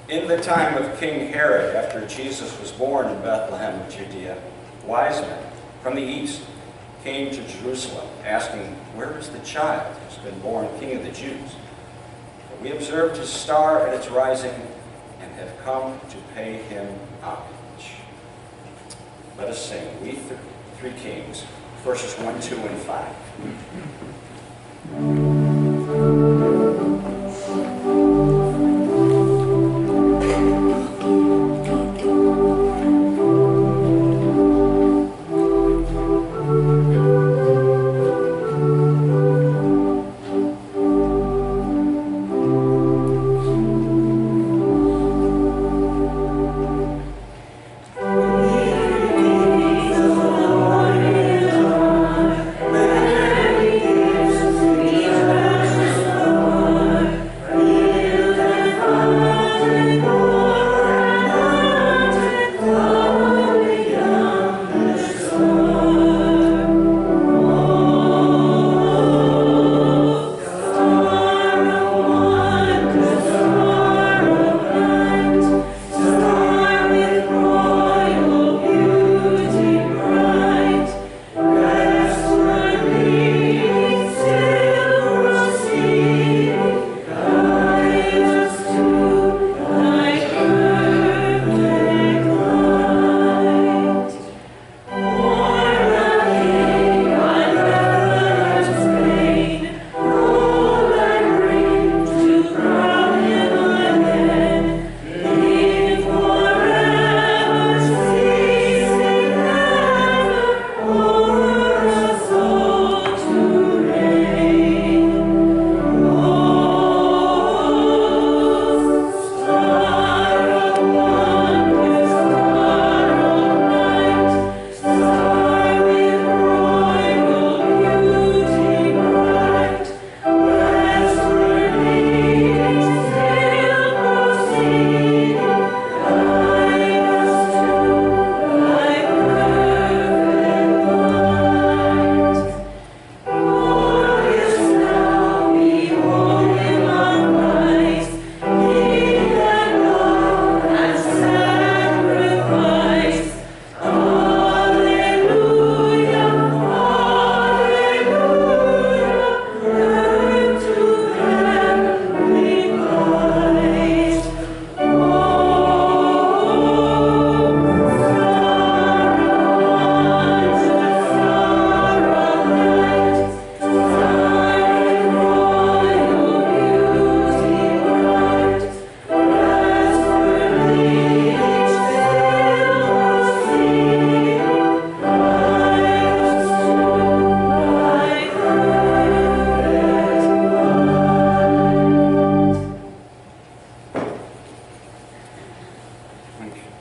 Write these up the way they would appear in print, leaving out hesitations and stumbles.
In the time of King Herod, after Jesus was born in Bethlehem of Judea, wise men from the east came to Jerusalem, asking, "Where is the child who's been born King of the Jews? For we observed his star at its rising and have come to pay him homage." Let us sing, we three kings, verses 1, 2, and 5.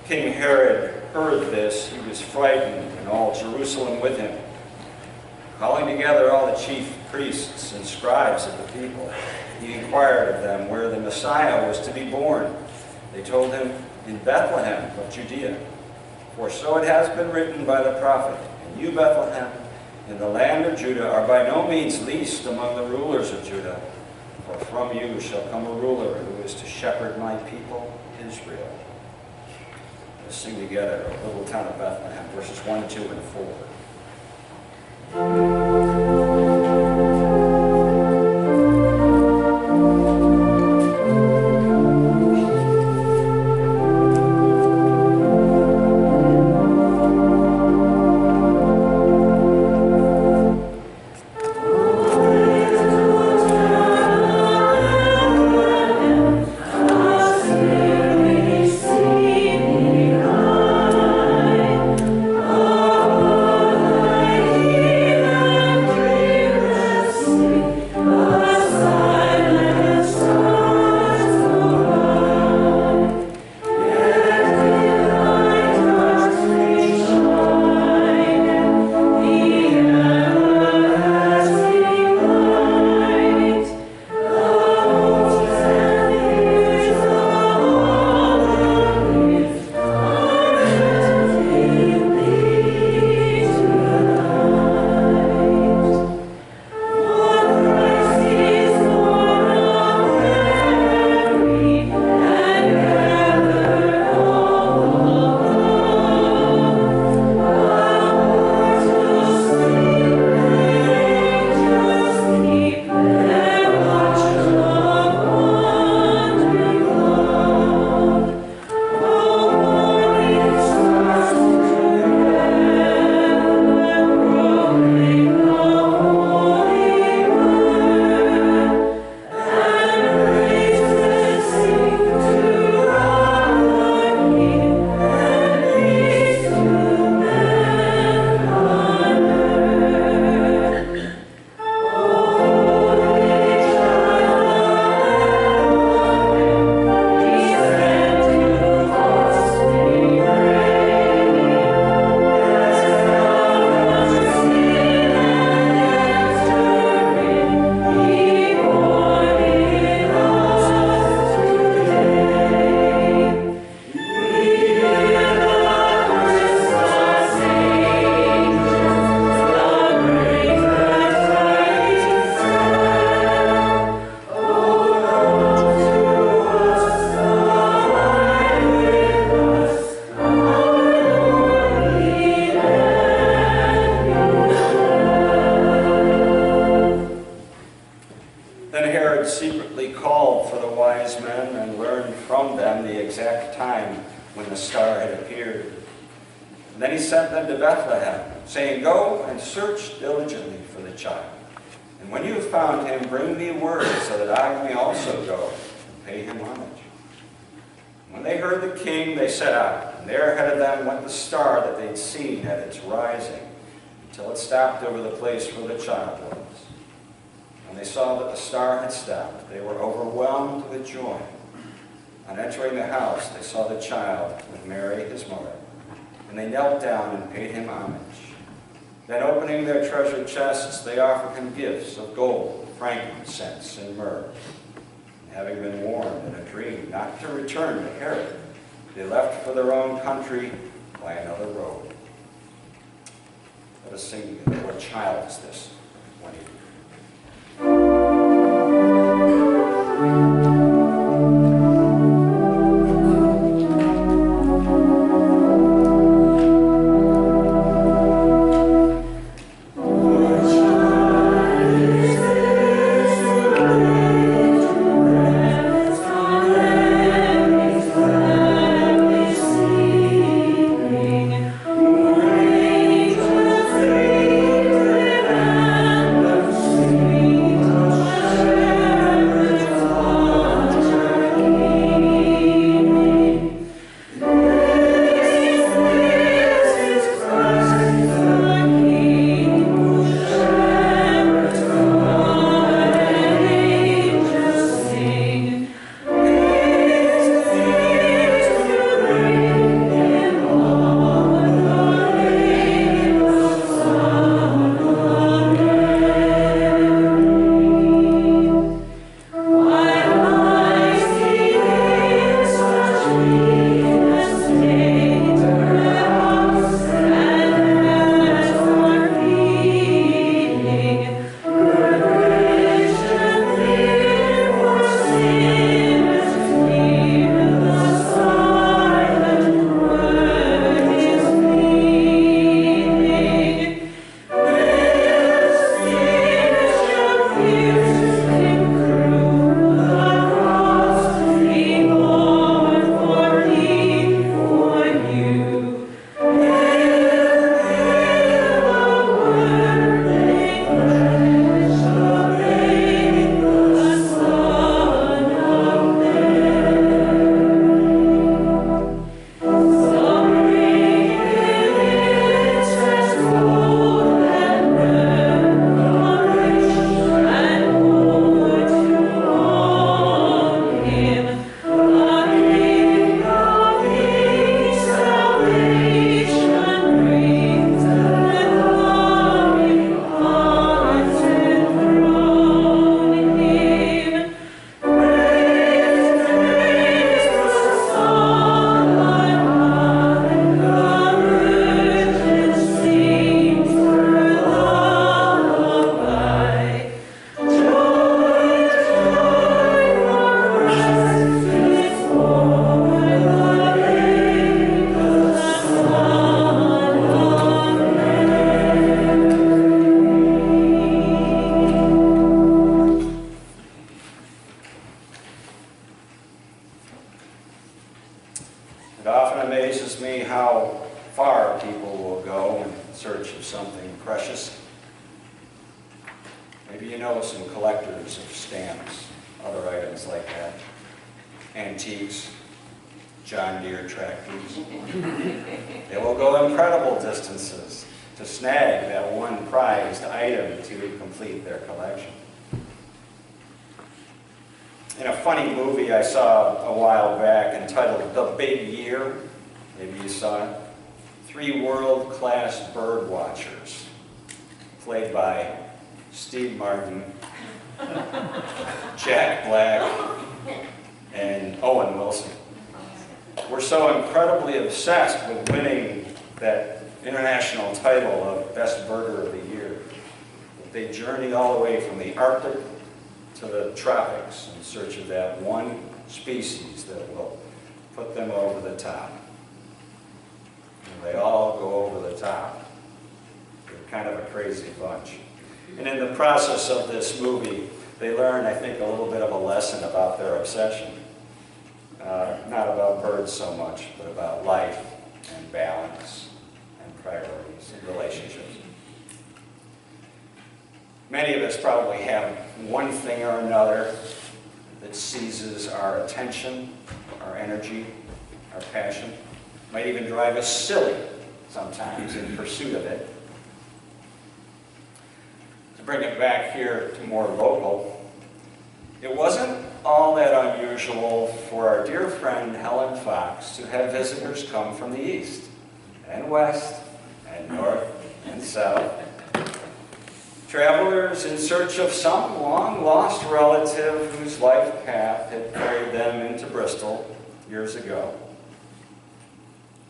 King Herod heard this, he was frightened, and all Jerusalem with him. Calling together all the chief priests and scribes of the people, he inquired of them where the Messiah was to be born. They told him, "In Bethlehem of Judea. For so it has been written by the prophet, and you, Bethlehem, in the land of Judah, are by no means least among the rulers of Judah. For from you shall come a ruler who is to shepherd my people, Israel." Let's sing together, O little town of Bethlehem, verses 1, 2, and 4. wise men and learned from them the exact time when the star had appeared. And then he sent them to Bethlehem, saying, "Go and search diligently for the child. And when you have found him, bring me word so that I may also go and pay him homage." When they heard the king, they set out, and there ahead of them went the star that they'd seen at its rising, until it stopped over the place where the child was. When they saw that the star had stopped, they were overwhelmed with joy. On entering the house, they saw the child with Mary, his mother, and they knelt down and paid him homage. Then opening their treasure chests, they offered him gifts of gold, frankincense, and myrrh. And having been warned in a dream not to return to Herod, they left for their own country by another road. Let us sing together, "What child is this?" When he It often amazes me how far people will go in search of something precious. Maybe you know some collectors of stamps, other items like that, antiques, John Deere tractors. They will go incredible distances to snag that one prized item to complete their collection. In a funny movie I saw a while back entitled The Big Year, maybe you saw it, 3 world-class bird watchers, played by Steve Martin, Jack Black, and Owen Wilson, were so incredibly obsessed with winning that international title of Best Birder of the Year that they journeyed all the way from the Arctic to the tropics in search of that one species that will put them over the top. And they all go over the top. They're kind of a crazy bunch. And in the process of this movie, they learn, I think, a little bit of a lesson about their obsession. not about birds so much, but about life and balance and priorities and relationships. Many of us probably have one thing or another that seizes our attention, our energy, our passion, might even drive us silly sometimes in pursuit of it. To bring it back here to more local, it wasn't all that unusual for our dear friend Helen Fox to have visitors come from the east and west and north and south. Travelers in search of some long-lost relative whose life path had carried them into Bristol years ago.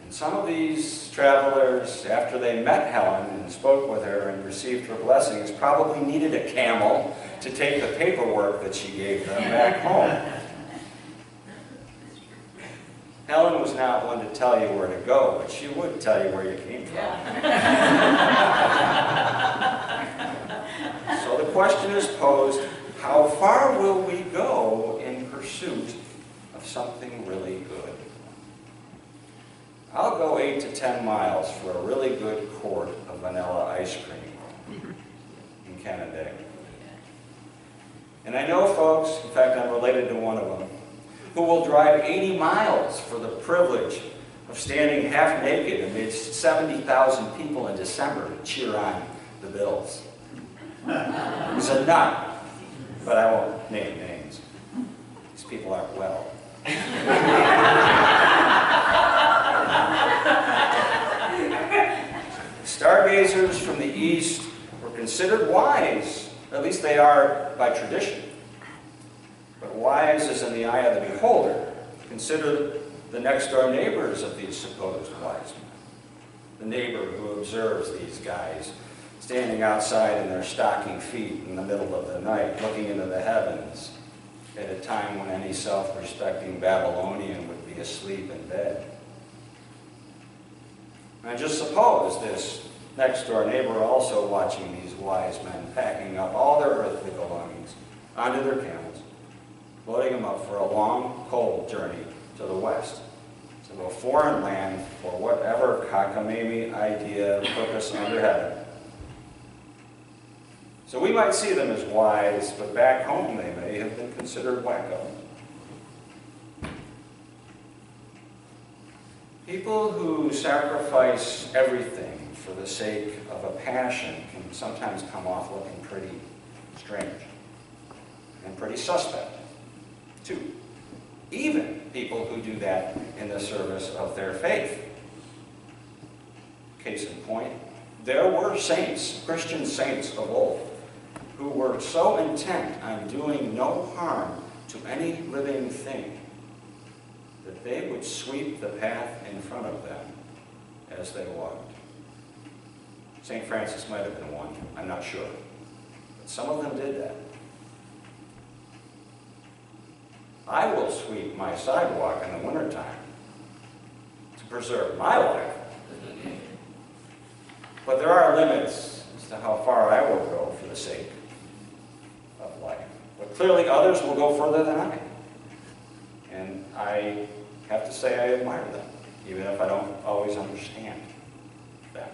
And some of these travelers, after they met Helen and spoke with her and received her blessings, probably needed a camel to take the paperwork that she gave them back home. Helen was not one to tell you where to go, but she would tell you where you came from. So the question is posed, how far will we go in pursuit of something really good? I'll go 8 to 10 miles for a really good quart of vanilla ice cream in Canandaigua. And I know folks, in fact I'm related to one of them, who will drive 80 miles for the privilege of standing half naked amidst 70,000 people in December to cheer on the Bills. He's a nut, but I won't name names. These people aren't well. Stargazers from the east were considered wise, at least they are by tradition. But wise is in the eye of the beholder. Consider the next-door neighbors of these supposed wise men. The neighbor who observes these guys standing outside in their stocking feet in the middle of the night, looking into the heavens at a time when any self-respecting Babylonian would be asleep in bed. And just suppose this next-door neighbor also watching these wise men packing up all their earthly belongings onto their camels, loading them up for a long, cold journey to the west, to a foreign land for whatever cockamamie idea, purpose under heaven. So we might see them as wise, but back home they may have been considered wackos. People who sacrifice everything for the sake of a passion can sometimes come off looking pretty strange and pretty suspect, too. Even people who do that in the service of their faith. Case in point, there were saints, Christian saints of old, who were so intent on doing no harm to any living thing that they would sweep the path in front of them as they walked. St. Francis might have been one, I'm not sure. But some of them did that. I will sweep my sidewalk in the wintertime to preserve my life. But there are limits as to how far I will go for the sake of life. But clearly others will go further than I. And I have to say I admire them, even if I don't always understand them.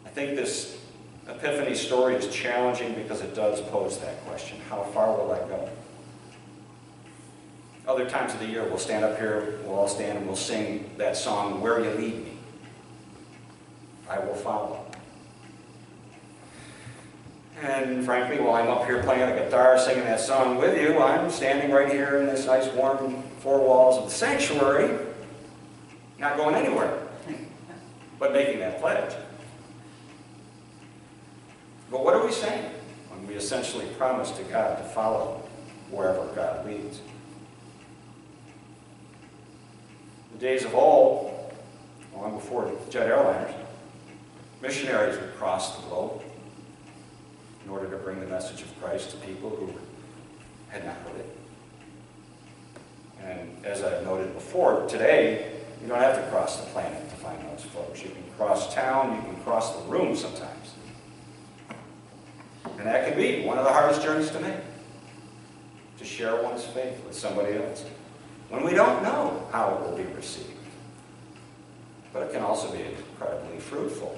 I think this Epiphany story is challenging because it does pose that question. How far will I go? Other times of the year, we'll stand up here, we'll all stand and we'll sing that song, Where You Lead Me, I Will Follow. And frankly, while I'm up here playing the guitar, singing that song with you, I'm standing right here in this nice warm four walls of the sanctuary, not going anywhere, but making that pledge. But what are we saying when we essentially promise to God to follow wherever God leads? The days of old, long before jet airliners, missionaries would cross the globe in order to bring the message of Christ to people who had not heard it. And as I've noted before, today, you don't have to cross the planet to find those folks. You can cross town, you can cross the room sometimes. And that can be one of the hardest journeys to make. To share one's faith with somebody else when we don't know how it will be received. But it can also be incredibly fruitful.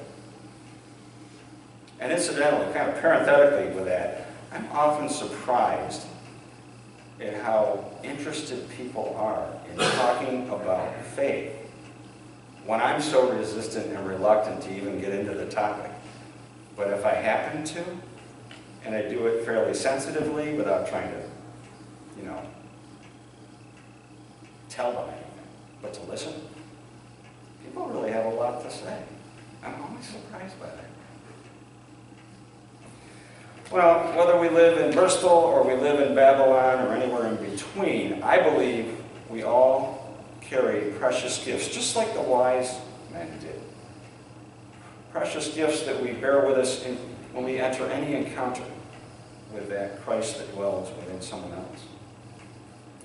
And incidentally, kind of parenthetically with that, I'm often surprised at how interested people are in talking about faith when I'm so resistant and reluctant to even get into the topic. But if I happen to, and I do it fairly sensitively without trying to, tell them anything, but to listen, people really have a lot to say. I'm always surprised by that. Well, whether we live in Bristol or we live in Babylon or anywhere in between, I believe we all carry precious gifts, just like the wise men did. Precious gifts that we bear with us when we enter any encounter with that Christ that dwells within someone else.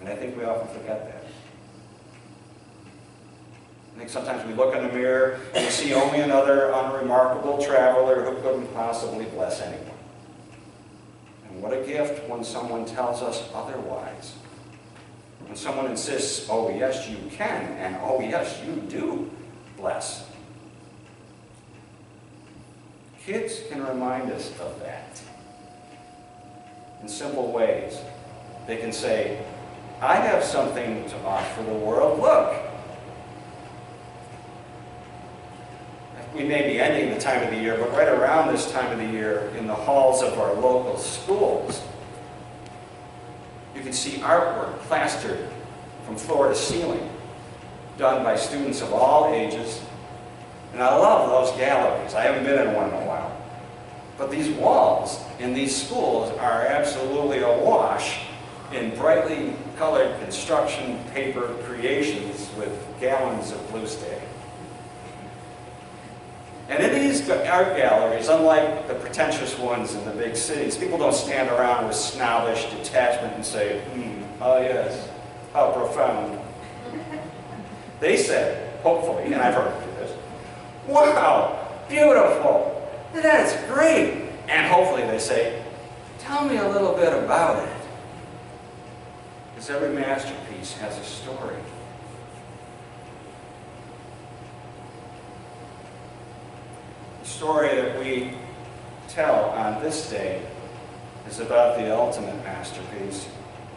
And I think we often forget that. I think sometimes we look in the mirror and we see only another unremarkable traveler who couldn't possibly bless anyone. And what a gift when someone tells us otherwise. When someone insists, oh yes you can, and oh yes you do bless. Kids can remind us of that in simple ways. They can say, I have something to offer the world. Look. We may be ending the time of the year, but right around this time of the year, in the halls of our local schools, you can see artwork plastered from floor to ceiling, done by students of all ages. And I love those galleries. I haven't been in one in a while. But these walls in these schools are absolutely awash in brightly colored construction paper creations with gallons of blue stay. And in these art galleries, unlike the pretentious ones in the big cities, people don't stand around with snobbish detachment and say, oh yes, how profound. They say, hopefully, and I've heard of this, wow, beautiful, that's great. And hopefully they say, tell me a little bit about it. Because every masterpiece has a story. The story that we tell on this day is about the ultimate masterpiece.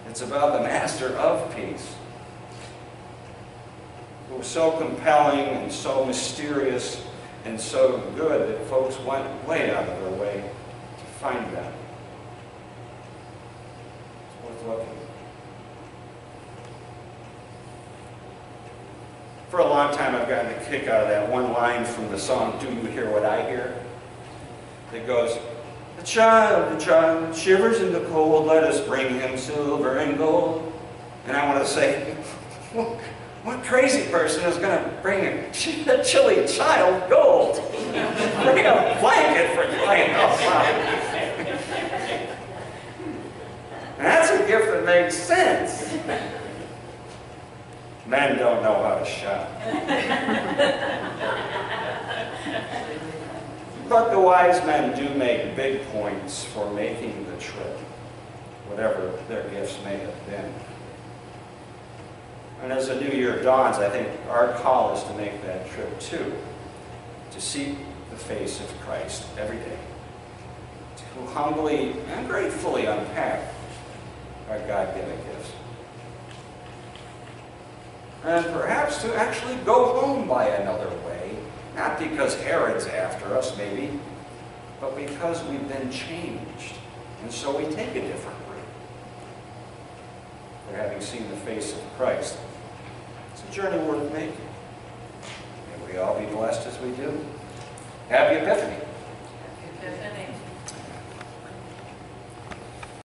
It's about the master of peace, who was so compelling and so mysterious and so good that folks went way out of their way to find them. It's worth looking. For a long time, I've gotten a kick out of that one line from the song, Do You Hear What I Hear? That goes, the child shivers in the cold, let us bring him silver and gold. And I want to say, what crazy person is going to bring a chilly child gold? Bring a blanket for crying out loud. And that's a gift that makes sense. Men don't know how to shop. But the wise men do make big points for making the trip, whatever their gifts may have been. And as the new year dawns, I think our call is to make that trip too, to seek the face of Christ every day, to humbly and gratefully unpack our God-given gifts. And perhaps to actually go home by another way, not because Herod's after us, maybe, but because we've been changed, and so we take a different route. For having seen the face of Christ, it's a journey worth making. May we all be blessed as we do. Happy Epiphany. Happy Epiphany.